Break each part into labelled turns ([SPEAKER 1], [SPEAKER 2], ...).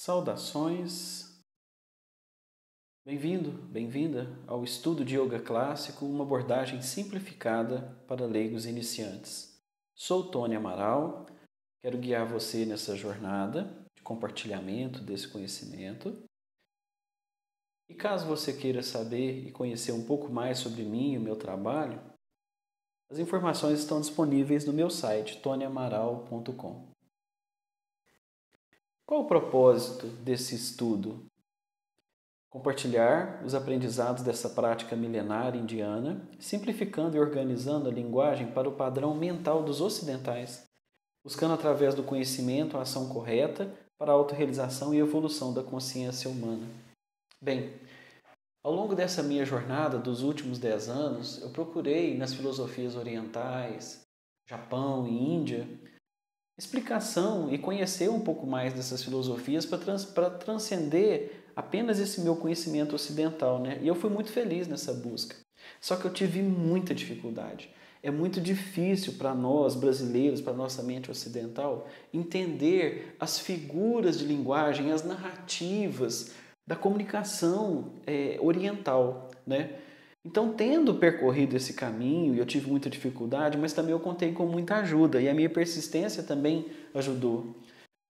[SPEAKER 1] Saudações, bem-vindo, bem-vinda ao estudo de Yoga Clássico, uma abordagem simplificada para leigos iniciantes. Sou Tony Amaral, quero guiar você nessa jornada de compartilhamento desse conhecimento. E caso você queira saber e conhecer um pouco mais sobre mim e o meu trabalho, as informações estão disponíveis no meu site, tonyamaral.com. Qual o propósito desse estudo? Compartilhar os aprendizados dessa prática milenar indiana, simplificando e organizando a linguagem para o padrão mental dos ocidentais, buscando através do conhecimento a ação correta para a autorrealização e evolução da consciência humana. Bem, ao longo dessa minha jornada dos últimos 10 anos, eu procurei nas filosofias orientais, Japão e Índia, explicação e conhecer um pouco mais dessas filosofias para transcender apenas esse meu conhecimento ocidental, né? E eu fui muito feliz nessa busca. Só que eu tive muita dificuldade. É muito difícil para nós, brasileiros, para nossa mente ocidental, entender as figuras de linguagem, as narrativas da comunicação oriental, né? Então, tendo percorrido esse caminho, eu tive muita dificuldade, mas também eu contei com muita ajuda e a minha persistência também ajudou.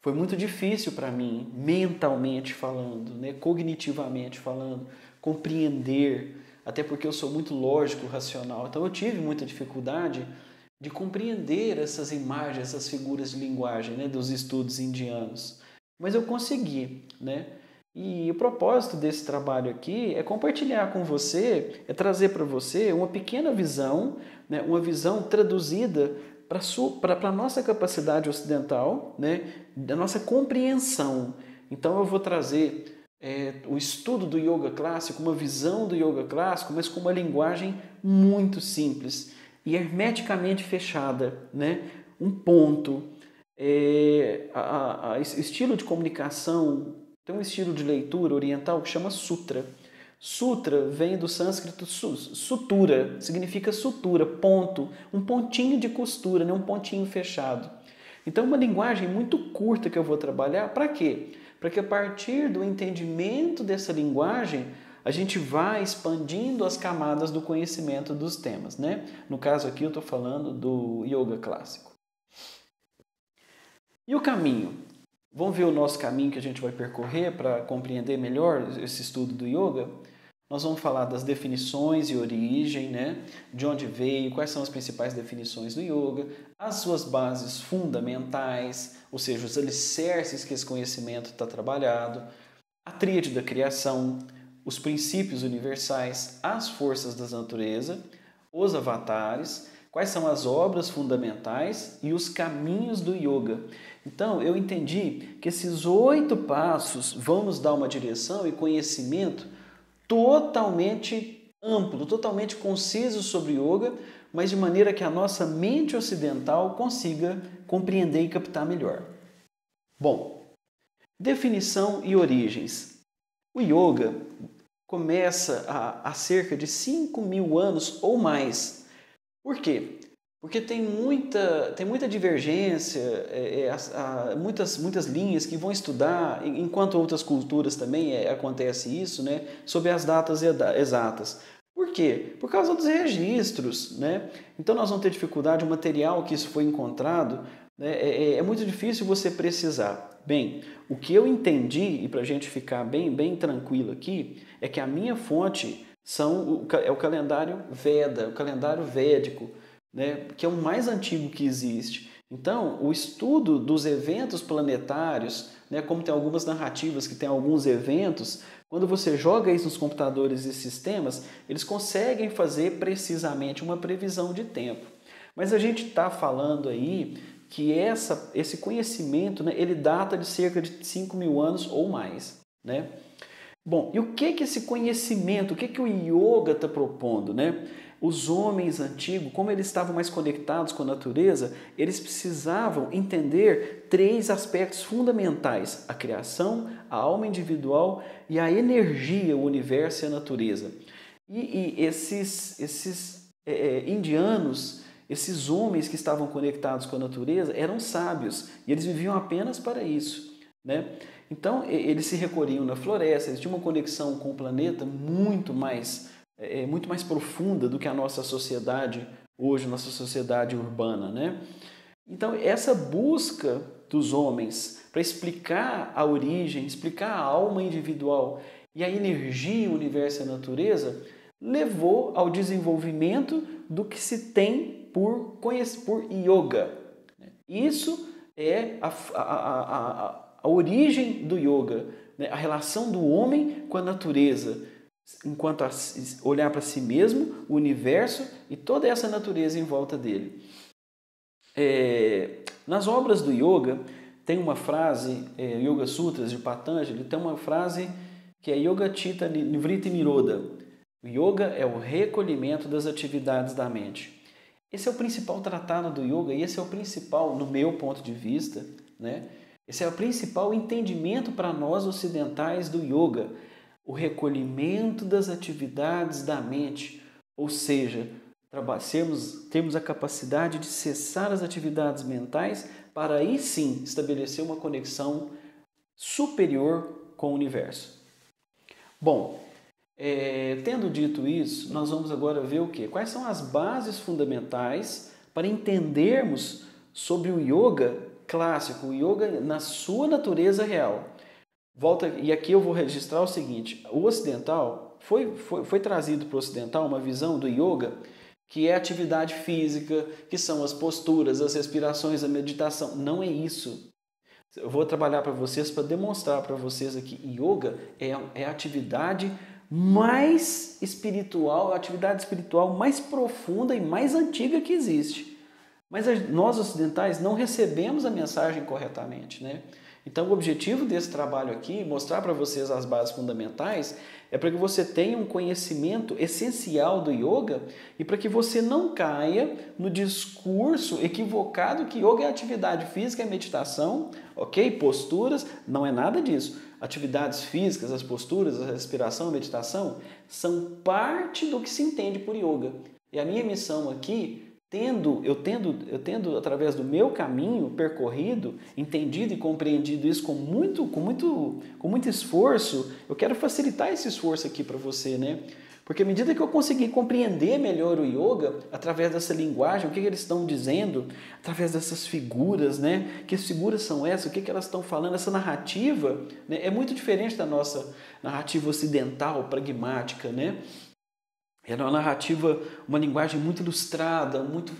[SPEAKER 1] Foi muito difícil para mim, mentalmente falando, né, cognitivamente falando, compreender, até porque eu sou muito lógico, racional. Então, eu tive muita dificuldade de compreender essas imagens, essas figuras de linguagem, né, dos estudos indianos. Mas eu consegui, né? E o propósito desse trabalho aqui é compartilhar com você, é trazer para você uma pequena visão, né, uma visão traduzida para a nossa capacidade ocidental, né, da nossa compreensão. Então eu vou trazer o estudo do yoga clássico, uma visão do yoga clássico, mas com uma linguagem muito simples e hermeticamente fechada, né, um ponto. Estilo de comunicação. Tem um estilo de leitura oriental que chama sutra. Sutra vem do sânscrito sutura, significa sutura, ponto, um pontinho de costura, né? Um pontinho fechado. Então, uma linguagem muito curta que eu vou trabalhar, para quê? Para que a partir do entendimento dessa linguagem, a gente vá expandindo as camadas do conhecimento dos temas, né? No caso aqui eu estou falando do yoga clássico. E o caminho? Vamos ver o nosso caminho que a gente vai percorrer para compreender melhor esse estudo do yoga? Nós vamos falar das definições e origem, né? De onde veio, quais são as principais definições do yoga, as suas bases fundamentais, ou seja, os alicerces que esse conhecimento está trabalhado, a tríade da criação, os princípios universais, as forças da natureza, os avatares, quais são as obras fundamentais e os caminhos do yoga. Então, eu entendi que esses 8 passos vão nos dar uma direção e conhecimento totalmente amplo, totalmente conciso sobre yoga, mas de maneira que a nossa mente ocidental consiga compreender e captar melhor. Bom, definição e origens. O yoga começa há cerca de 5.000 anos ou mais. Por quê? Porque tem muita divergência, muitas linhas que vão estudar, enquanto outras culturas também acontece isso, né, sobre as datas exatas. Por quê? Por causa dos registros, né? Então nós vamos ter dificuldade, o material que isso foi encontrado, né, é muito difícil você precisar. Bem, o que eu entendi, e para a gente ficar bem tranquilo aqui, é que a minha fonte é o calendário Veda, o calendário védico, né, que é o mais antigo que existe. Então, o estudo dos eventos planetários, né, como tem algumas narrativas que tem alguns eventos, quando você joga isso nos computadores e sistemas, eles conseguem fazer precisamente uma previsão de tempo. Mas a gente está falando aí que esse conhecimento, né, ele data de cerca de 5.000 anos ou mais, né? Bom, e o que esse conhecimento, o que o yoga está propondo, né? Os homens antigos, como eles estavam mais conectados com a natureza, eles precisavam entender 3 aspectos fundamentais: a criação, a alma individual e a energia, o universo e a natureza. E esses indianos, esses homens que estavam conectados com a natureza, eram sábios e eles viviam apenas para isso. né? Então, eles se recolhiam na floresta, eles tinham uma conexão com o planeta muito mais profunda do que a nossa sociedade hoje, nossa sociedade urbana, né? Então, essa busca dos homens para explicar a origem, explicar a alma individual e a energia, o universo e a natureza, levou ao desenvolvimento do que se tem por yoga. Isso é a origem do yoga, né? A relação do homem com a natureza, enquanto a olhar para si mesmo, o universo e toda essa natureza em volta dele. Nas obras do yoga, tem uma frase, Yoga Sutras de Patanjali, tem uma frase que é Yoga Chitta Nivritti Nirodha. O yoga é o recolhimento das atividades da mente. Esse é o principal tratado do yoga e esse é o principal, no meu ponto de vista, né? Esse é o principal entendimento para nós ocidentais do yoga, o recolhimento das atividades da mente, ou seja, termos a capacidade de cessar as atividades mentais para aí sim estabelecer uma conexão superior com o universo. Bom, tendo dito isso, nós vamos agora ver o quê? Quais são as bases fundamentais para entendermos sobre o yoga clássico, o yoga na sua natureza real. E aqui eu vou registrar o seguinte, o ocidental, foi trazido para o ocidental uma visão do yoga que é atividade física, que são as posturas, as respirações, a meditação. Não é isso. Eu vou trabalhar para vocês, para demonstrar para vocês aqui, yoga é a atividade mais espiritual, a atividade espiritual mais profunda e mais antiga que existe. Mas nós ocidentais não recebemos a mensagem corretamente, né? Então o objetivo desse trabalho aqui, mostrar para vocês as bases fundamentais, é para que você tenha um conhecimento essencial do yoga e para que você não caia no discurso equivocado que yoga é atividade física, é meditação, ok? Posturas, não é nada disso. Atividades físicas, as posturas, a respiração, a meditação, são parte do que se entende por yoga. E a minha missão aqui, eu tendo através do meu caminho percorrido, entendido e compreendido isso com muito esforço, eu quero facilitar esse esforço aqui para você, né? Porque à medida que eu conseguir compreender melhor o yoga, através dessa linguagem, o que eles estão dizendo, através dessas figuras, né? Que figuras são essas? O que elas estão falando? Essa narrativa, né? É muito diferente da nossa narrativa ocidental, pragmática, né? Era uma narrativa, uma linguagem muito ilustrada, muito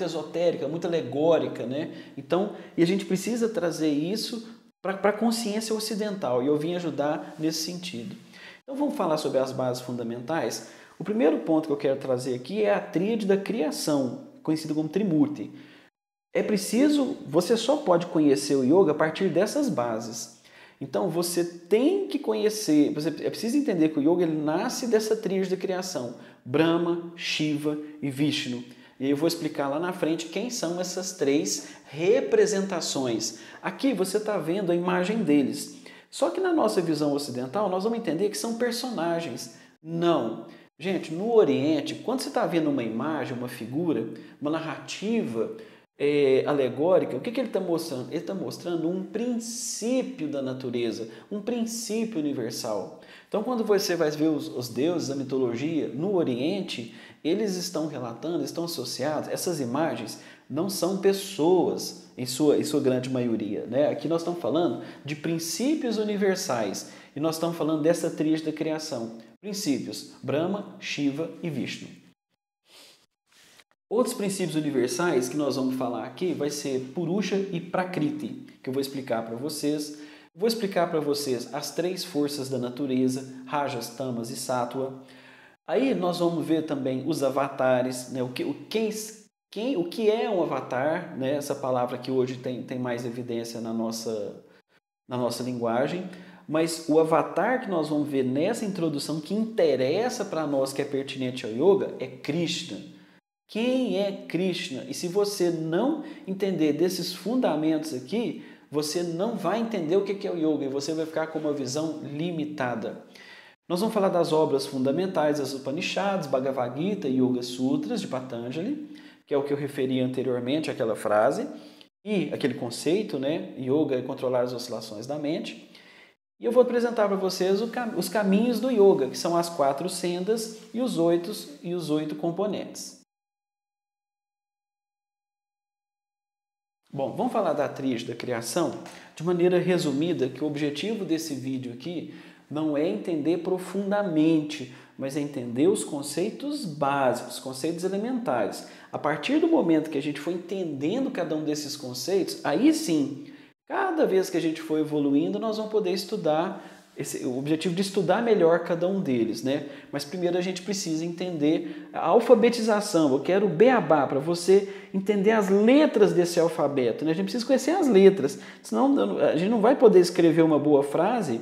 [SPEAKER 1] esotérica, muito alegórica, né? Então, e a gente precisa trazer isso para a consciência ocidental, e eu vim ajudar nesse sentido. Então, vamos falar sobre as bases fundamentais. O primeiro ponto que eu quero trazer aqui é a tríade da criação, conhecida como Trimurti. Você só pode conhecer o yoga a partir dessas bases. Então, você tem que conhecer, é preciso entender que o yoga ele nasce dessa tríade da criação, Brahma, Shiva e Vishnu. E eu vou explicar lá na frente quem são essas três representações. Aqui você está vendo a imagem deles. Só que na nossa visão ocidental, nós vamos entender que são personagens. Não. Gente, no Oriente, quando você está vendo uma imagem, uma figura, uma narrativa alegórica, o que ele está mostrando? Ele está mostrando um princípio da natureza, um princípio universal. Então, quando você vai ver os deuses, a mitologia, no Oriente, eles estão relatando, estão associados, essas imagens não são pessoas, em sua grande maioria, né? Aqui nós estamos falando de princípios universais, e nós estamos falando dessa tríade da criação. Princípios, Brahma, Shiva e Vishnu. Outros princípios universais que nós vamos falar aqui vai ser Purusha e Prakriti, que eu vou explicar para vocês. Vou explicar para vocês as três forças da natureza, Rajas, Tamas e Sattva. Aí nós vamos ver também os avatares, né? O que é um avatar, né? Essa palavra que hoje tem mais evidência na nossa linguagem. Mas o avatar que nós vamos ver nessa introdução, que interessa para nós, que é pertinente ao yoga, é Krishna. Quem é Krishna? E se você não entender desses fundamentos aqui, você não vai entender o que é o yoga e você vai ficar com uma visão limitada. Nós vamos falar das obras fundamentais, as Upanishads, Bhagavad Gita e Yoga Sutras de Patanjali, que é o que eu referi anteriormente, aquela frase. e aquele conceito, né? Yoga é controlar as oscilações da mente. E eu vou apresentar para vocês os caminhos do yoga, que são as 4 sendas e os 8 componentes. Bom, vamos falar da tríade da criação de maneira resumida, que o objetivo desse vídeo aqui não é entender profundamente, mas é entender os conceitos básicos, conceitos elementares. A partir do momento que a gente for entendendo cada um desses conceitos, aí sim, cada vez que a gente for evoluindo, nós vamos poder estudar, o objetivo de estudar melhor cada um deles, né? Mas primeiro a gente precisa entender a alfabetização. Eu quero o beabá para você entender as letras desse alfabeto, né? A gente precisa conhecer as letras, senão a gente não vai poder escrever uma boa frase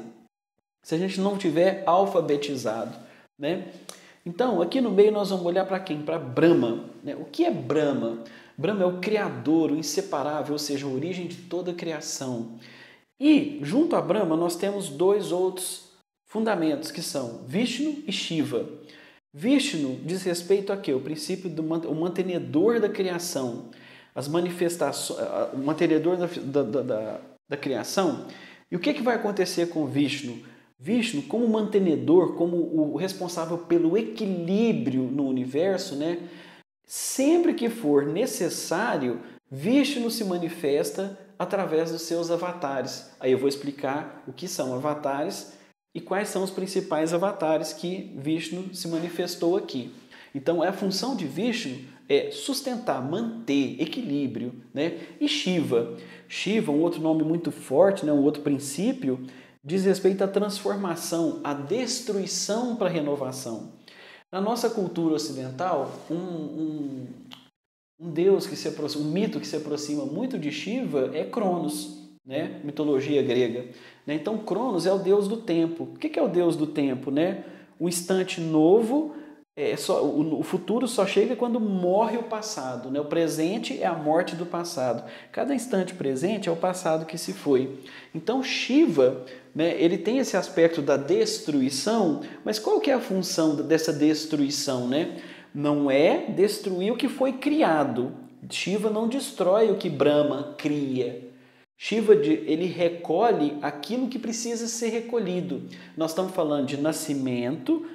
[SPEAKER 1] se a gente não tiver alfabetizado, né? Então, aqui no meio nós vamos olhar para quem? Para Brahma, né? O que é Brahma? Brahma é o Criador, o inseparável, ou seja, a origem de toda a criação. E, junto a Brahma, nós temos 2 outros fundamentos, que são Vishnu e Shiva. Vishnu diz respeito a quê? O princípio do mantenedor da criação, as manifestações, o mantenedor da criação. E o que vai acontecer com Vishnu? Vishnu, como mantenedor, como o responsável pelo equilíbrio no universo, né? Sempre que for necessário, Vishnu se manifesta através dos seus avatares. Aí eu vou explicar o que são avatares e quais são os principais avatares que Vishnu se manifestou aqui. Então, a função de Vishnu é sustentar, manter equilíbrio, né? E Shiva. Shiva, um outro nome muito forte, né? Um outro princípio, diz respeito à transformação, à destruição para a renovação. Na nossa cultura ocidental, um deus que se aproxima, um mito que se aproxima muito de Shiva é Cronos, né? Mitologia grega. Então, Cronos é o deus do tempo. O que é o deus do tempo, né? Um instante novo, o futuro só chega quando morre o passado, né? O presente é a morte do passado. Cada instante presente é o passado que se foi. Então, Shiva, né, ele tem esse aspecto da destruição, mas qual que é a função dessa destruição, né? Não é destruir o que foi criado. Shiva não destrói o que Brahma cria. Shiva, ele recolhe aquilo que precisa ser recolhido. Nós estamos falando de nascimento,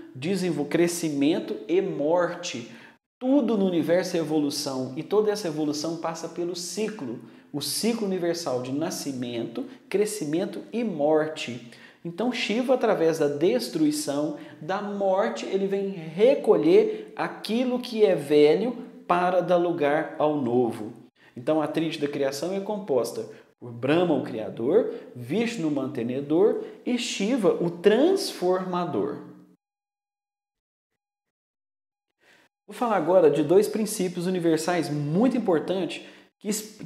[SPEAKER 1] crescimento e morte. Tudo no universo é evolução e toda essa evolução passa pelo ciclo. O ciclo universal de nascimento, crescimento e morte. Então, Shiva, através da destruição, da morte, ele vem recolher aquilo que é velho para dar lugar ao novo. Então, a tríade da criação é composta por Brahma, o Criador, Vishnu, o mantenedor, e Shiva, o transformador. Vou falar agora de 2 princípios universais muito importantes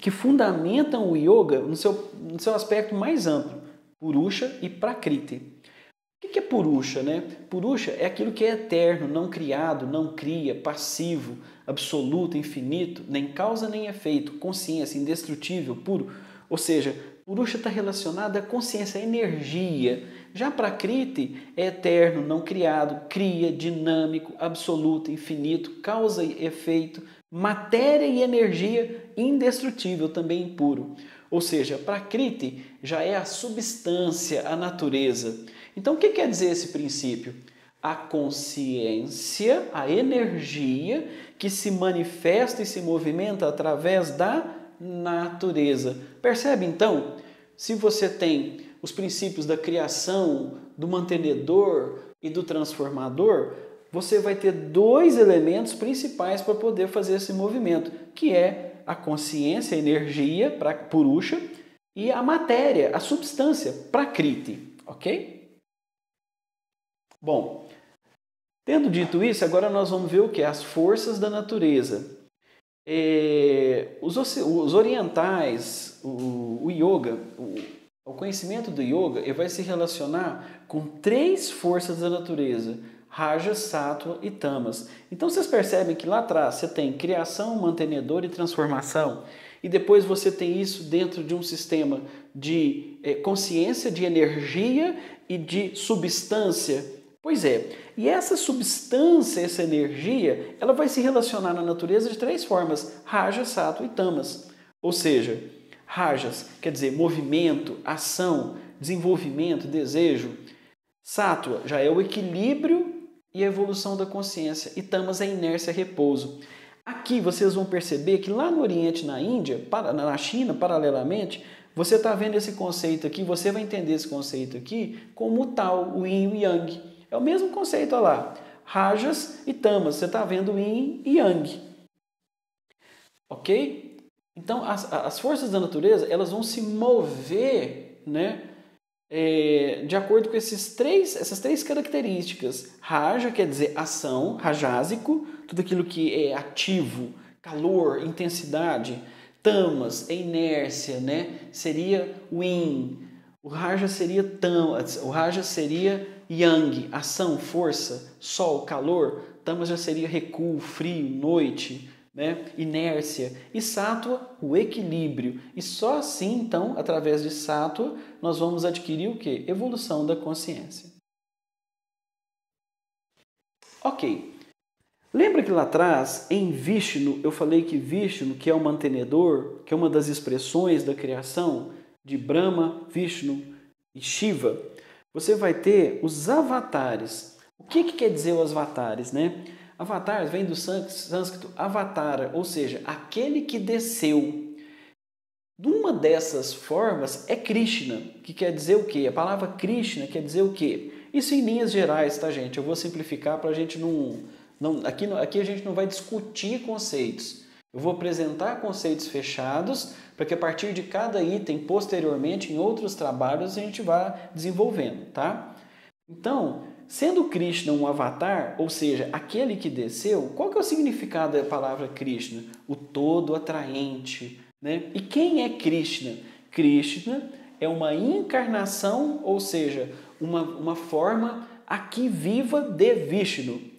[SPEAKER 1] que fundamentam o yoga no seu aspecto mais amplo, Purusha e Prakriti. O que é Purusha, né? Purusha é aquilo que é eterno, não criado, não cria, passivo, absoluto, infinito, nem causa nem efeito, consciência, indestrutível, puro. Ou seja, Purusha está relacionado à consciência, à energia. Já Prakriti é eterno, não criado, cria, dinâmico, absoluto, infinito, causa e efeito, matéria e energia, indestrutível, também impuro. Ou seja, Prakriti já é a substância, a natureza. Então, o que quer dizer esse princípio? A consciência, a energia que se manifesta e se movimenta através da natureza. Percebe, então? Se você tem os princípios da criação, do mantenedor e do transformador, você vai ter 2 elementos principais para poder fazer esse movimento, que é a consciência, a energia, Purusha, e a matéria, a substância, Prakriti, ok? Bom, tendo dito isso, agora nós vamos ver o que? As forças da natureza. Os orientais, o yoga, o conhecimento do yoga, ele vai se relacionar com 3 forças da natureza, Raja, Sattva e Tamas. Então vocês percebem que lá atrás você tem criação, mantenedor e transformação. E depois você tem isso dentro de um sistema de consciência, de energia e de substância. Pois é, e essa substância, essa energia, ela vai se relacionar na natureza de 3 formas, Raja, Sattva e Tamas. Ou seja, Rajas quer dizer movimento, ação, desenvolvimento, desejo. Sattva já é o equilíbrio e a evolução da consciência. E tamas é inércia, repouso. Aqui vocês vão perceber que lá no Oriente, na Índia, na China, paralelamente, você está vendo esse conceito aqui, você vai entender esse conceito aqui como tal, o Yin e o Yang. É o mesmo conceito, olha lá. Rajas e tamas, você está vendo Yin e Yang. Ok? Então, as forças da natureza, elas vão se mover, né? De acordo com essas três características. Raja quer dizer ação, rajásico, tudo aquilo que é ativo, calor, intensidade. Tamas é inércia, né? Seria o Yin. O Raja seria tamas, o Raja seria Yang, ação, força, sol, calor. Tamas já seria recuo, frio, noite, né? Inércia. E Sattva, o equilíbrio. E só assim, então, através de Sattva, nós vamos adquirir o quê? Evolução da consciência. Ok. Lembra que lá atrás, em Vishnu, eu falei que Vishnu, que é o mantenedor, que é uma das expressões da criação de Brahma, Vishnu e Shiva, você vai ter os avatares. O que quer dizer os avatares, né? Avatares vem do sânscrito avatara, ou seja, aquele que desceu. Uma dessas formas é Krishna, que quer dizer o quê? A palavra Krishna quer dizer o quê? Isso em linhas gerais, tá, gente? Eu vou simplificar para a gente aqui a gente não vai discutir conceitos. Eu vou apresentar conceitos fechados para que a partir de cada item, posteriormente, em outros trabalhos, a gente vá desenvolvendo, tá? Então, sendo Krishna um avatar, ou seja, aquele que desceu, qual que é o significado da palavra Krishna? O todo atraente, né? E quem é Krishna? Krishna é uma encarnação, ou seja, uma forma aqui viva de Vishnu.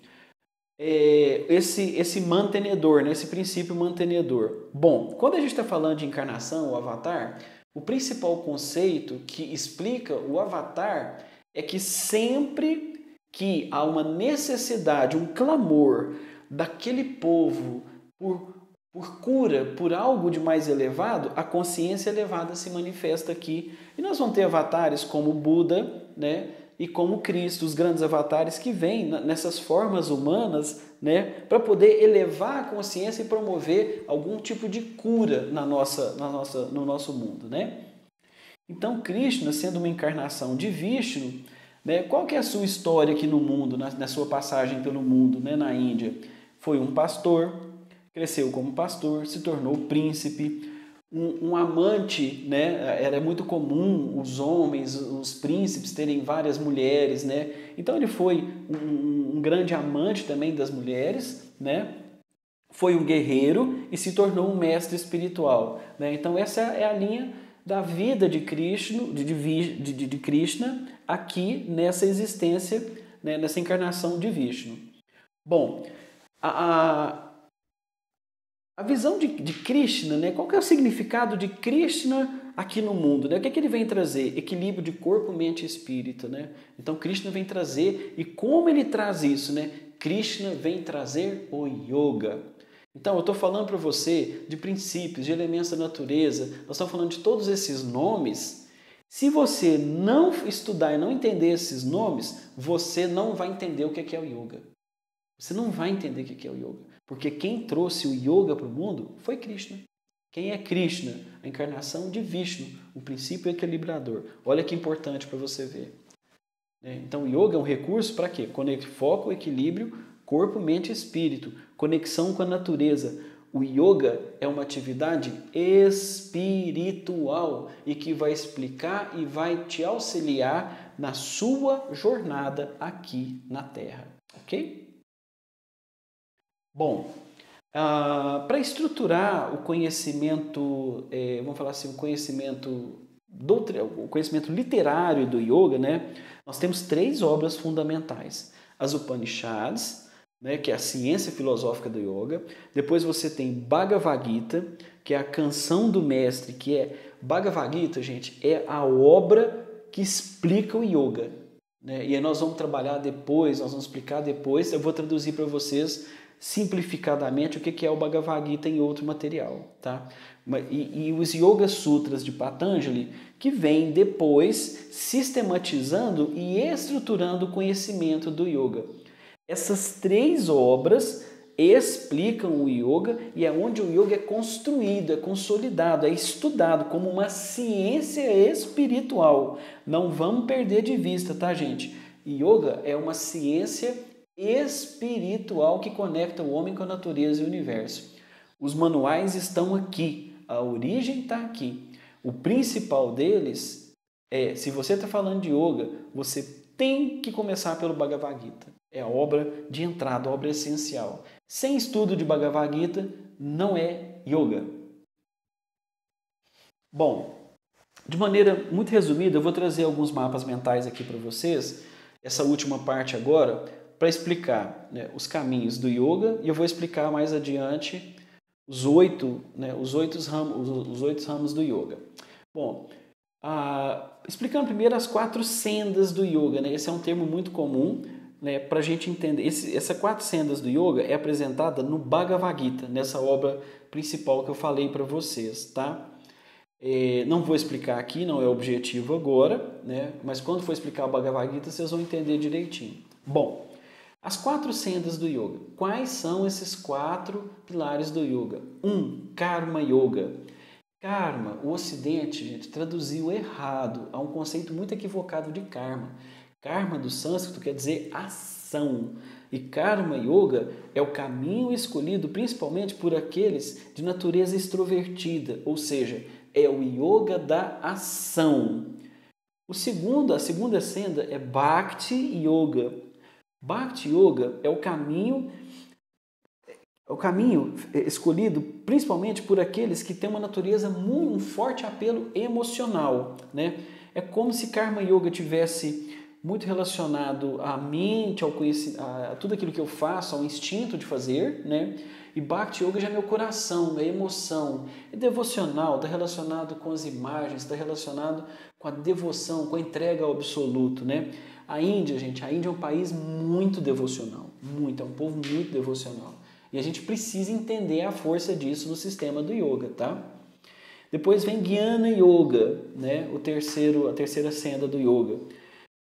[SPEAKER 1] Esse mantenedor, né? Esse princípio mantenedor. Bom, quando a gente está falando de encarnação, o avatar, o principal conceito que explica o avatar é que sempre que há uma necessidade, um clamor daquele povo por cura, por algo de mais elevado, a consciência elevada se manifesta aqui. E nós vamos ter avatares como Buda, né? E como Cristo, os grandes avatares que vêm nessas formas humanas, né, para poder elevar a consciência e promover algum tipo de cura no nosso mundo, né? Então, Krishna, sendo uma encarnação de Vishnu, né, qual que é a sua história aqui no mundo, na sua passagem pelo mundo, né, na Índia? Foi um pastor, cresceu como pastor, se tornou príncipe, um amante, né? Era muito comum os homens, os príncipes terem várias mulheres, né? Então ele foi um grande amante também das mulheres, né? Foi um guerreiro e se tornou um mestre espiritual, né? Então essa é a linha da vida de Krishna, de Krishna aqui nessa existência, né? Nessa encarnação de Vishnu. Bom, a visão de Krishna, né? Qual que é o significado de Krishna aqui no mundo? Né? O que é que ele vem trazer? Equilíbrio de corpo, mente e espírito. Né? Então, Krishna vem trazer, e como ele traz isso? Né? Krishna vem trazer o yoga. Então, eu estou falando para você de princípios, de elementos da natureza, nós estamos falando de todos esses nomes. Se você não estudar e não entender esses nomes, você não vai entender o que é o yoga. Você não vai entender o que é o yoga. Porque quem trouxe o yoga para o mundo foi Krishna. Quem é Krishna? A encarnação de Vishnu, o princípio equilibrador. Olha que importante para você ver. Então, o yoga é um recurso para quê? Foco, equilíbrio, corpo, mente e espírito. Conexão com a natureza. O yoga é uma atividade espiritual e que vai explicar e vai te auxiliar na sua jornada aqui na Terra. Ok? Bom, para estruturar o conhecimento, vamos falar assim, o conhecimento literário do yoga, né, nós temos 3 obras fundamentais. As Upanishads, né, que é a ciência filosófica do yoga. Depois você tem Bhagavad Gita, que é a canção do mestre, que é... Bhagavad Gita, gente, é a obra que explica o yoga. Né? E aí nós vamos trabalhar depois, nós vamos explicar depois, eu vou traduzir para vocês simplificadamente o que é o Bhagavad Gita em outro material, tá? E os Yoga Sutras de Patanjali, que vem depois sistematizando e estruturando o conhecimento do yoga. Essas 3 obras explicam o yoga e é onde o yoga é construído, é consolidado, é estudado como uma ciência espiritual. Não vamos perder de vista, tá, gente? Yoga é uma ciência espiritual que conecta o homem com a natureza e o universo. Os manuais estão aqui, a origem está aqui. O principal deles é, se você está falando de yoga, você tem que começar pelo Bhagavad Gita. É a obra de entrada, a obra essencial. Sem estudo de Bhagavad Gita, não é yoga. Bom, de maneira muito resumida, eu vou trazer alguns mapas mentais aqui para vocês, essa última parte agora, para explicar, né, os caminhos do yoga, e eu vou explicar mais adiante os 8 ramos do yoga. Bom, explicando primeiro as 4 sendas do yoga, né? Esse é um termo muito comum, né, para a gente entender. Essas 4 sendas do yoga é apresentada no Bhagavad Gita, nessa obra principal que eu falei para vocês, tá? Não vou explicar aqui, não é o objetivo agora, né? Mas quando for explicar o Bhagavad Gita, vocês vão entender direitinho. Bom, as 4 sendas do yoga. Quais são esses 4 pilares do yoga? 1. Karma Yoga. Karma, o Ocidente, gente, traduziu errado. Há um conceito muito equivocado de karma. Karma do sânscrito quer dizer ação. E Karma Yoga é o caminho escolhido principalmente por aqueles de natureza extrovertida, ou seja, é o yoga da ação. A segunda senda é Bhakti Yoga. Bhakti Yoga é o caminho escolhido principalmente por aqueles que têm uma natureza um forte apelo emocional, né? É como se Karma Yoga tivesse muito relacionado à mente, ao conhecimento, a tudo aquilo que eu faço, ao instinto de fazer, né? E Bhakti Yoga já é meu coração, é emoção, é devocional, está relacionado com as imagens, está relacionado com a devoção, com a entrega ao absoluto, né? A Índia, gente, a Índia é um país muito devocional, é um povo muito devocional. E a gente precisa entender a força disso no sistema do yoga, tá? Depois vem Jnana Yoga, né? A terceira senda do yoga,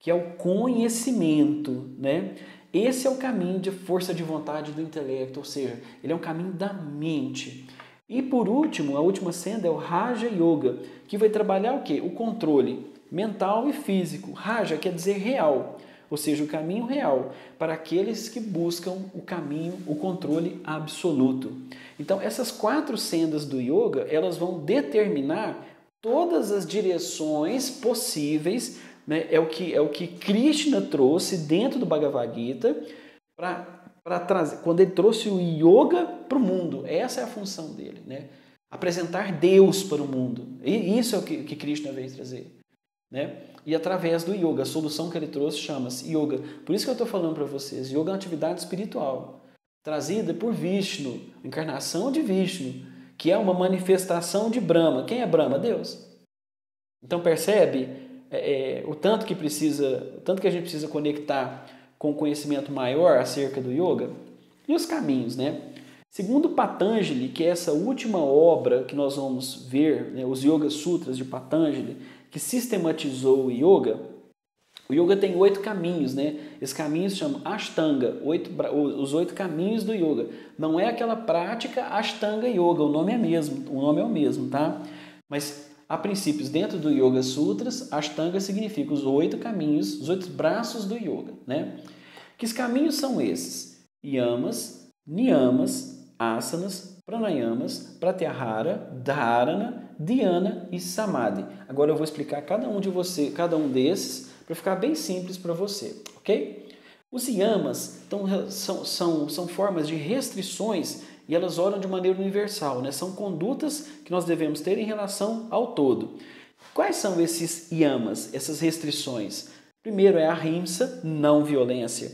[SPEAKER 1] que é o conhecimento, né? Esse é o caminho de força de vontade do intelecto, ou seja, ele é um caminho da mente. E por último, a última senda é o Raja Yoga, que vai trabalhar o quê? O controle mental e físico. Raja quer dizer real, ou seja, o caminho real para aqueles que buscam o controle absoluto. Então, essas 4 sendas do yoga, elas vão determinar todas as direções possíveis, né? É o que Krishna trouxe dentro do Bhagavad Gita para trazer, quando ele trouxe o yoga para o mundo. Essa é a função dele, né? Apresentar Deus para o mundo. E isso é o que Krishna veio trazer, né? E através do yoga, a solução que ele trouxe chama-se yoga. Por isso que eu estou falando para vocês, yoga é uma atividade espiritual, trazida por Vishnu, encarnação de Vishnu, que é uma manifestação de Brahma. Quem é Brahma? Deus. Então percebe o tanto que a gente precisa conectar com o conhecimento maior acerca do yoga? E os caminhos, né? Segundo Patanjali, que é essa última obra que nós vamos ver, né, os Yoga Sutras de Patanjali, que sistematizou o yoga tem 8 caminhos, né? Esses caminhos se chamam Ashtanga, os 8 caminhos do yoga. Não é aquela prática Ashtanga Yoga, o nome é o mesmo, tá? Mas há princípios dentro do Yoga Sutras, Ashtanga significa os 8 caminhos, os 8 braços do yoga, né? Que os caminhos são esses? Yamas, Niyamas, Asanas, Pranayamas, Pratyahara, Dharana, Dhyana e Samadhi. Agora eu vou explicar cada um desses para ficar bem simples para você, ok? Os yamas são formas de restrições e elas oram de maneira universal, né? São condutas que nós devemos ter em relação ao todo. Quais são esses yamas, essas restrições? Primeiro é a ahimsa, não violência.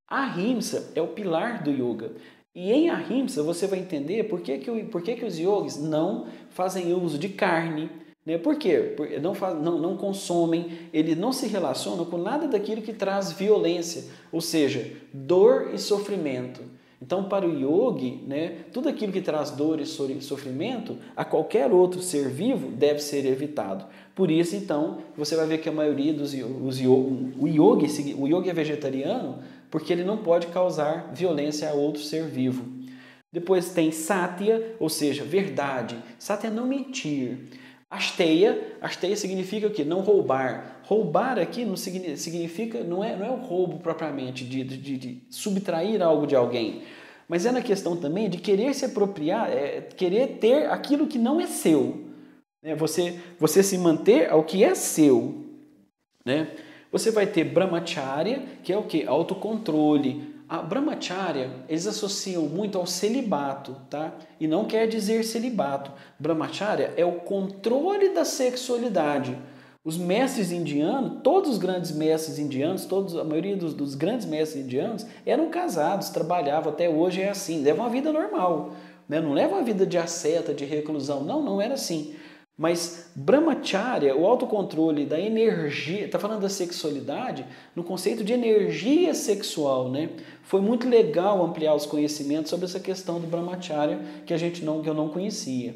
[SPEAKER 1] A ahimsa é o pilar do yoga. E em ahimsa você vai entender por que os yogis não fazem uso de carne, né? Por quê? Porque não consomem, eles não se relacionam com nada daquilo que traz violência, ou seja, dor e sofrimento. Então, para o yogi, né, tudo aquilo que traz dor e sofrimento a qualquer outro ser vivo deve ser evitado. Por isso, então, você vai ver que a maioria o yogi é vegetariano porque ele não pode causar violência a outro ser vivo. Depois tem satya, ou seja, verdade. Satya é não mentir. Asteya significa o quê? Não roubar. Roubar aqui não significa, não é o roubo propriamente, de subtrair algo de alguém, mas é na questão também de querer se apropriar, querer ter aquilo que não é seu. Né? Você se manter ao que é seu. Né? Você vai ter brahmacharya, que é o quê? Autocontrole. A brahmacharya, eles associam muito ao celibato, tá? E não quer dizer celibato. Brahmacharya é o controle da sexualidade. Os mestres indianos, todos os grandes mestres indianos, a maioria dos grandes mestres indianos eram casados, trabalhavam, até hoje é assim, levam uma vida normal, né? Não levam uma vida de asceta, de reclusão, não era assim. Mas brahmacharya, o autocontrole da energia, está falando da sexualidade no conceito de energia sexual, né? Foi muito legal ampliar os conhecimentos sobre essa questão do brahmacharya que eu não conhecia.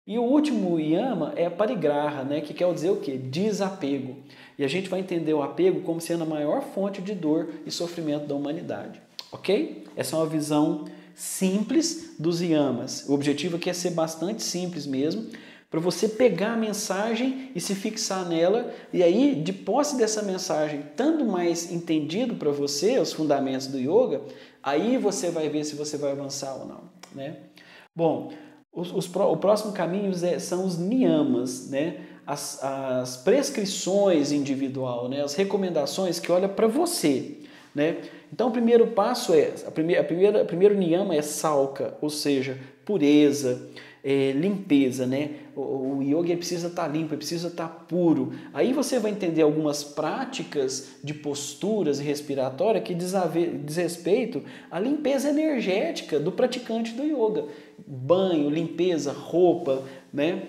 [SPEAKER 1] E o último yama é a parigraha, né? Que quer dizer o quê? Desapego. E a gente vai entender o apego como sendo a maior fonte de dor e sofrimento da humanidade. Ok? Essa é uma visão simples dos yamas. O objetivo aqui é ser bastante simples mesmo, para você pegar a mensagem e se fixar nela, e aí, de posse dessa mensagem, estando mais entendido para você, os fundamentos do yoga, aí você vai ver se você vai avançar ou não. Né? Bom, o próximo caminho são os niyamas, né? As prescrições individual, né? As recomendações que olha para você. Né? Então, o primeiro passo primeiro niyama é salka, ou seja, pureza, limpeza, né? O yoga precisa estar limpo, precisa estar puro. Aí você vai entender algumas práticas de posturas e respiratória que diz respeito à limpeza energética do praticante do yoga. Banho, limpeza, roupa, né?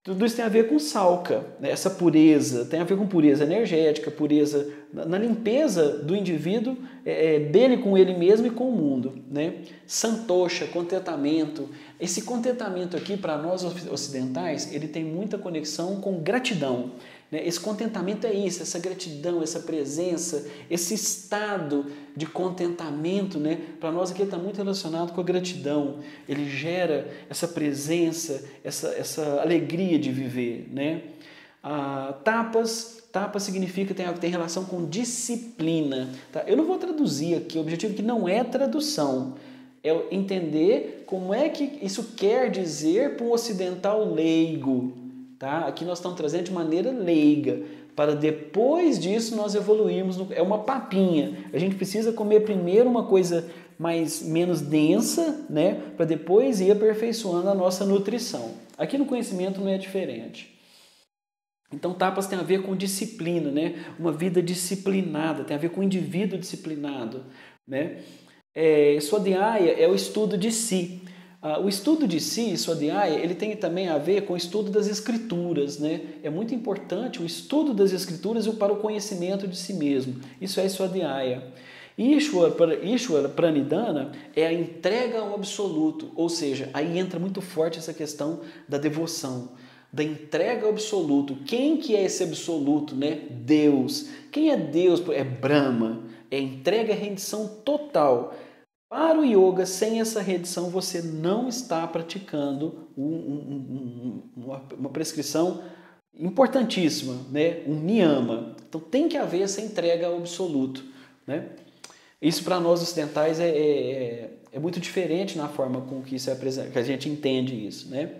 [SPEAKER 1] Tudo isso tem a ver com salka, né? Essa pureza, tem a ver com pureza energética, pureza na limpeza do indivíduo, dele com ele mesmo e com o mundo. Né? Santosha, contentamento. Esse contentamento aqui, para nós ocidentais, ele tem muita conexão com gratidão. Né? Esse contentamento é isso, essa gratidão, essa presença, esse estado de contentamento, né? Para nós aqui está muito relacionado com a gratidão. Ele gera essa presença, essa alegria de viver. Né? Tapas significa tem relação com disciplina. Tá? Eu não vou traduzir aqui, o objetivo aqui não é tradução, é entender como é que isso quer dizer para um ocidental leigo. Tá? Aqui nós estamos trazendo de maneira leiga, para depois disso nós evoluirmos. É uma papinha. A gente precisa comer primeiro uma coisa menos densa, né? Para depois ir aperfeiçoando a nossa nutrição. Aqui no conhecimento não é diferente. Então, tapas tem a ver com disciplina, né? Uma vida disciplinada, tem a ver com o indivíduo disciplinado. Né? Swadhyaya é o estudo de si. O estudo de si, Swadhyaya, ele tem também a ver com o estudo das escrituras. Né? É muito importante o estudo das escrituras para o conhecimento de si mesmo. Isso é Swadhyaya. Ishvara Pranidhana é a entrega ao absoluto, ou seja, aí entra muito forte essa questão da devoção, da entrega ao absoluto. Quem que é esse absoluto? Né? Deus. Quem é Deus? É Brahma. É entrega e rendição total. Para o yoga, sem essa rendição, você não está praticando uma prescrição importantíssima, né? Um niyama. Então tem que haver essa entrega ao absoluto. Né? Isso para nós ocidentais é muito diferente na forma com que isso é apresentado, que a gente entende isso. Né?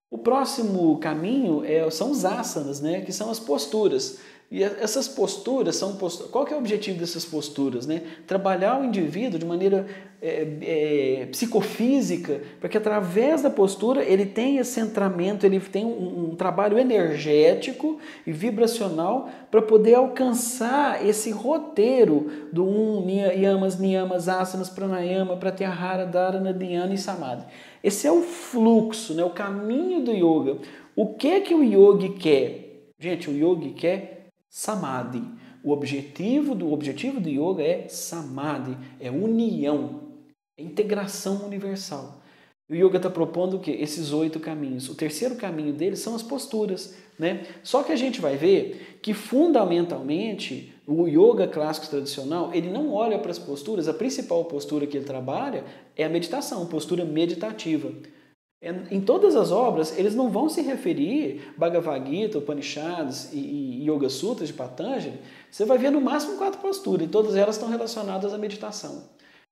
[SPEAKER 1] O próximo caminho são os asanas, né? Que são as posturas. E essas posturas são Qual que é o objetivo dessas posturas? Né? Trabalhar o indivíduo de maneira psicofísica, para que através da postura ele tenha centramento, ele tenha um trabalho energético e vibracional para poder alcançar esse roteiro do yamas, niyamas, asanas, pranayama, pratyahara, dharana, dhyana e samadhi. Esse é o fluxo, né? O caminho do yoga. O que o yogi quer? Gente, o yogi quer samadhi. O objetivo do yoga é samadhi, é união. É integração universal. O yoga está propondo o quê? Esses 8 caminhos. O terceiro caminho dele são as posturas, né? Só que a gente vai ver que, fundamentalmente, o yoga clássico tradicional, ele não olha para as posturas. A principal postura que ele trabalha é a meditação, postura meditativa. Em todas as obras, eles não vão se referir Bhagavad Gita, Upanishads e Yoga Sutras de Patanjali. Você vai ver no máximo 4 posturas, e todas elas estão relacionadas à meditação.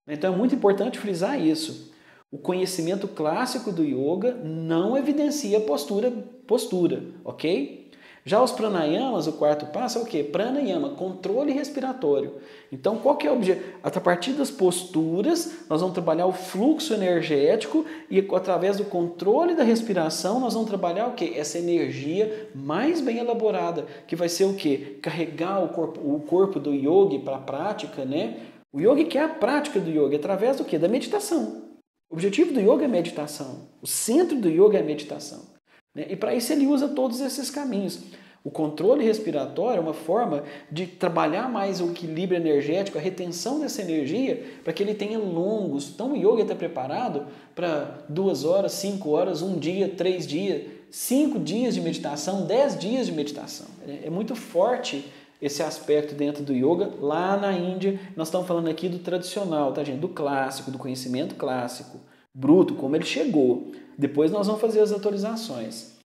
[SPEAKER 1] Então é muito importante frisar isso. O conhecimento clássico do yoga não evidencia postura, ok? Já os pranayamas, o quarto passo é o quê? Pranayama, controle respiratório. Então, qual que é o objetivo? A partir das posturas, nós vamos trabalhar o fluxo energético e através do controle da respiração, nós vamos trabalhar o quê? Essa energia mais bem elaborada, que vai ser o quê? Carregar o corpo do yogi para a prática, né? O yoga que é a prática do yoga, através do quê? Da meditação. O objetivo do yoga é meditação. O centro do yoga é a meditação. E para isso ele usa todos esses caminhos. O controle respiratório é uma forma de trabalhar mais o equilíbrio energético, a retenção dessa energia, para que ele tenha longos. Então o yoga está preparado para 2 horas, 5 horas, 1 dia, 3 dias, 5 dias de meditação, 10 dias de meditação. É muito forte esse aspecto dentro do yoga. Lá na Índia, nós estamos falando aqui do tradicional, tá, gente? Do clássico, do conhecimento clássico, bruto, como ele chegou. Depois nós vamos fazer as atualizações.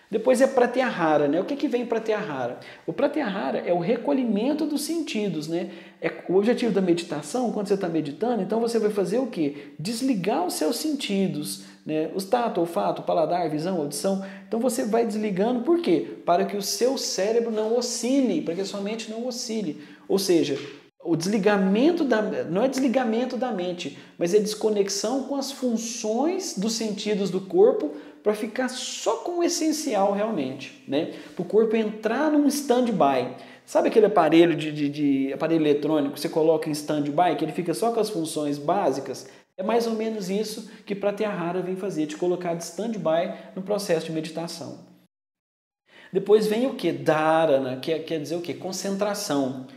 [SPEAKER 1] Depois é Pratyahara, né? O que vem Pratyahara? O Pratyahara é o recolhimento dos sentidos, né? É o objetivo da meditação, quando você está meditando, então você vai fazer o quê? Desligar os seus sentidos, né? Os tato, olfato, paladar, visão, audição. Então você vai desligando, por quê? Para que o seu cérebro não oscile, para que a sua mente não oscile. Ou seja, o desligamento não é desligamento da mente, mas é desconexão com as funções dos sentidos do corpo para ficar só com o essencial realmente, né? Para o corpo entrar num stand-by. Sabe aquele aparelho aparelho eletrônico que você coloca em stand-by, que ele fica só com as funções básicas? É mais ou menos isso que Pratyahara vem fazer, te colocar de stand-by no processo de meditação. Depois vem o que? Dharana, que quer dizer o que? Concentração.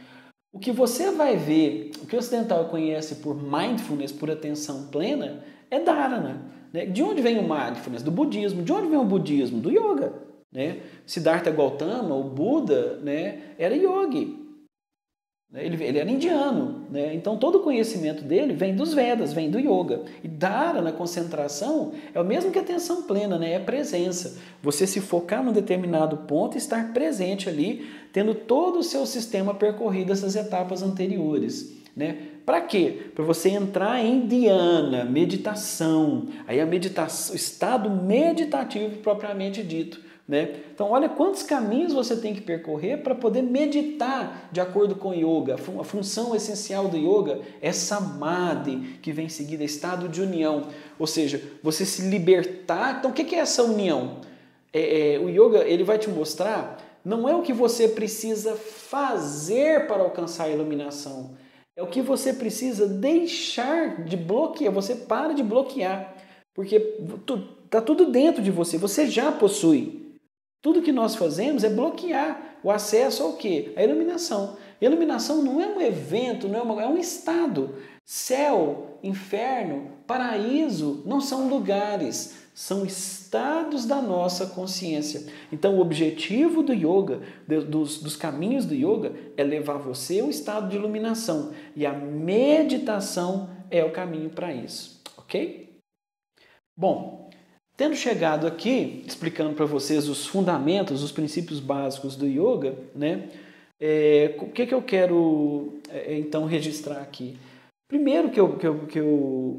[SPEAKER 1] O que você vai ver, o que o ocidental conhece por mindfulness, por atenção plena, é Dharana. Né? De onde vem o mindfulness? Do budismo. De onde vem o budismo? Do yoga. Né? Siddhartha Gautama, o Buda, né, era yogi. Ele era indiano. Né? Então todo o conhecimento dele vem dos Vedas, vem do yoga. E Dharana, concentração, é o mesmo que atenção plena, né? É presença. Você se focar num determinado ponto e estar presente ali, tendo todo o seu sistema percorrido essas etapas anteriores. Né? Para quê? Para você entrar em dhyana, meditação. Aí a meditação, o estado meditativo propriamente dito. Né? Então olha quantos caminhos você tem que percorrer para poder meditar de acordo com o yoga. A função essencial do yoga é samadhi, que vem em seguida, estado de união. Ou seja, você se libertar. Então o que é essa união? O yoga ele vai te mostrar, não é o que você precisa fazer para alcançar a iluminação. É o que você precisa deixar de bloquear. Você para de bloquear. Porque está tudo dentro de você. Você já possui. Tudo que nós fazemos é bloquear o acesso ao quê? A iluminação. A iluminação não é um evento, é um estado. Céu, inferno, paraíso não são lugares. São estados da nossa consciência. Então, o objetivo do yoga, dos caminhos do yoga, é levar você a um estado de iluminação. E a meditação é o caminho para isso. Ok? Bom, tendo chegado aqui, explicando para vocês os fundamentos, os princípios básicos do yoga, né? O que eu quero, então, registrar aqui? Primeiro,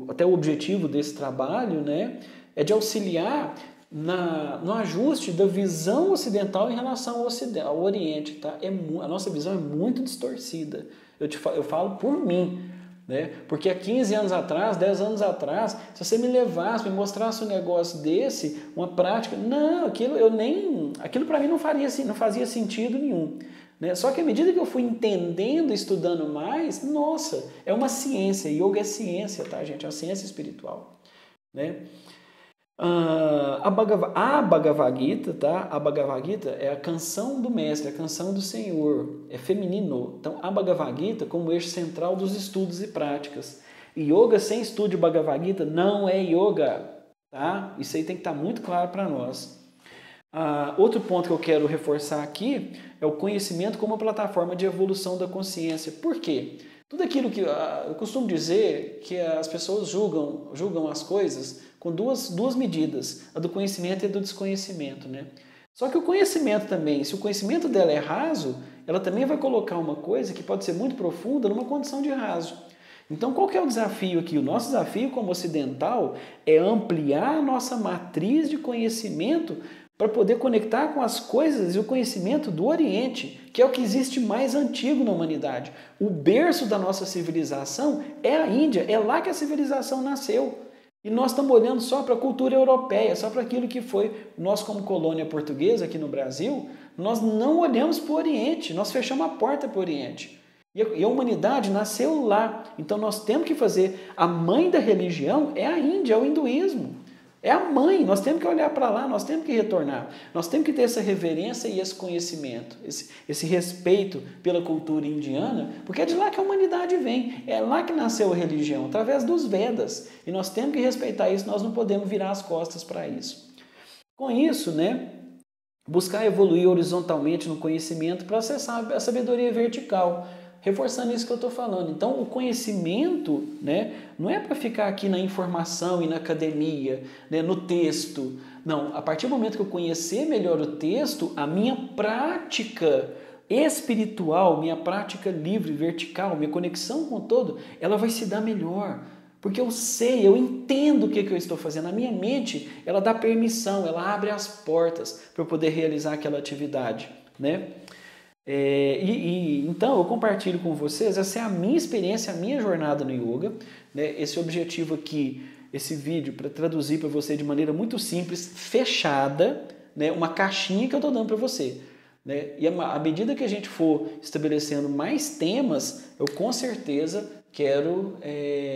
[SPEAKER 1] até o objetivo desse trabalho, né? É de auxiliar no ajuste da visão ocidental em relação ao Oriente. Tá? A nossa visão é muito distorcida. Eu falo por mim. Né? Porque há 15 anos atrás, 10 anos atrás, se você me levasse, me mostrasse um negócio desse, uma prática, não, aquilo para mim não fazia sentido nenhum. Né? Só que à medida que eu fui entendendo, estudando mais, nossa, é uma ciência. Yoga é ciência, tá, gente? É uma ciência espiritual. Né? A Bhagavad Gita, tá? A Bhagavad Gita é a canção do mestre, a canção do Senhor, é feminino. Então, a Bhagavad Gita como eixo central dos estudos e práticas. Yoga sem estudo de Bhagavad Gita não é yoga, tá? Isso aí tem que estar muito claro para nós. Outro ponto que eu quero reforçar aqui é o conhecimento como plataforma de evolução da consciência. Por quê? Tudo aquilo que eu costumo dizer que as pessoas julgam as coisas com duas medidas, a do conhecimento e a do desconhecimento, né? Só que o conhecimento também, se o conhecimento dela é raso, ela também vai colocar uma coisa que pode ser muito profunda numa condição de raso. Então, qual que é o desafio aqui? O nosso desafio como ocidental é ampliar a nossa matriz de conhecimento para poder conectar com as coisas e o conhecimento do Oriente, que é o que existe mais antigo na humanidade. O berço da nossa civilização é a Índia, é lá que a civilização nasceu. E nós estamos olhando só para a cultura europeia, só para aquilo que foi nós como colônia portuguesa aqui no Brasil, nós não olhamos para o Oriente, nós fechamos a porta para o Oriente. E a humanidade nasceu lá. Então nós temos que fazer, a mãe da religião é a Índia, é o hinduísmo. É a mãe, nós temos que olhar para lá, nós temos que retornar. Nós temos que ter essa reverência e esse conhecimento, esse respeito pela cultura indiana, porque é de lá que a humanidade vem. É lá que nasceu a religião, através dos Vedas. E nós temos que respeitar isso, nós não podemos virar as costas para isso. Com isso, né, buscar evoluir horizontalmente no conhecimento para acessar a sabedoria vertical. Reforçando isso que eu estou falando. Então, o conhecimento, né, não é para ficar aqui na informação e na academia, né, no texto. Não, a partir do momento que eu conhecer melhor o texto, a minha prática espiritual, minha prática livre, vertical, minha conexão com o todo, ela vai se dar melhor. Porque eu sei, eu entendo o que eu estou fazendo. A minha mente, ela dá permissão, ela abre as portas para eu poder realizar aquela atividade, né? Então eu compartilho com vocês, essa é a minha experiência, a minha jornada no yoga, né? Esse objetivo aqui, esse vídeo para traduzir para você de maneira muito simples, fechada, né? Uma caixinha que eu estou dando para você, né? E à medida que a gente for estabelecendo mais temas, eu com certeza quero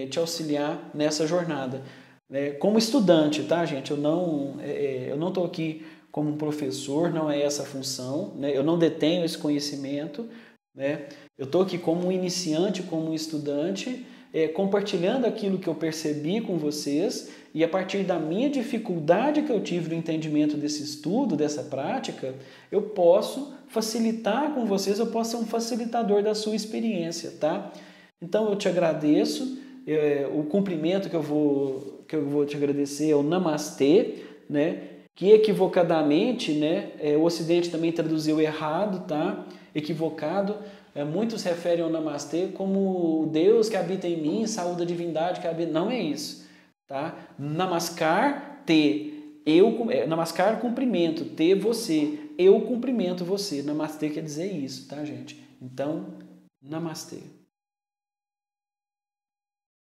[SPEAKER 1] te auxiliar nessa jornada, né? Como estudante, tá, gente? Eu não estou aqui como um professor, não é essa a função, né? Eu não detenho esse conhecimento, né? Eu estou aqui como um iniciante, como um estudante, compartilhando aquilo que eu percebi com vocês e a partir da minha dificuldade que eu tive no entendimento desse estudo, dessa prática, eu posso facilitar com vocês, eu posso ser um facilitador da sua experiência, tá? Então eu te agradeço, o cumprimento que eu vou te agradecer é o Namastê, né? Que equivocadamente, né, o Ocidente também traduziu errado, tá? Equivocado. Muitos referem ao Namastê como Deus que habita em mim, saúde a divindade que habita. Não é isso, tá? Namaskar, Namaskar, cumprimento, você, eu cumprimento você. Namastê quer dizer isso, tá, gente? Então, Namastê.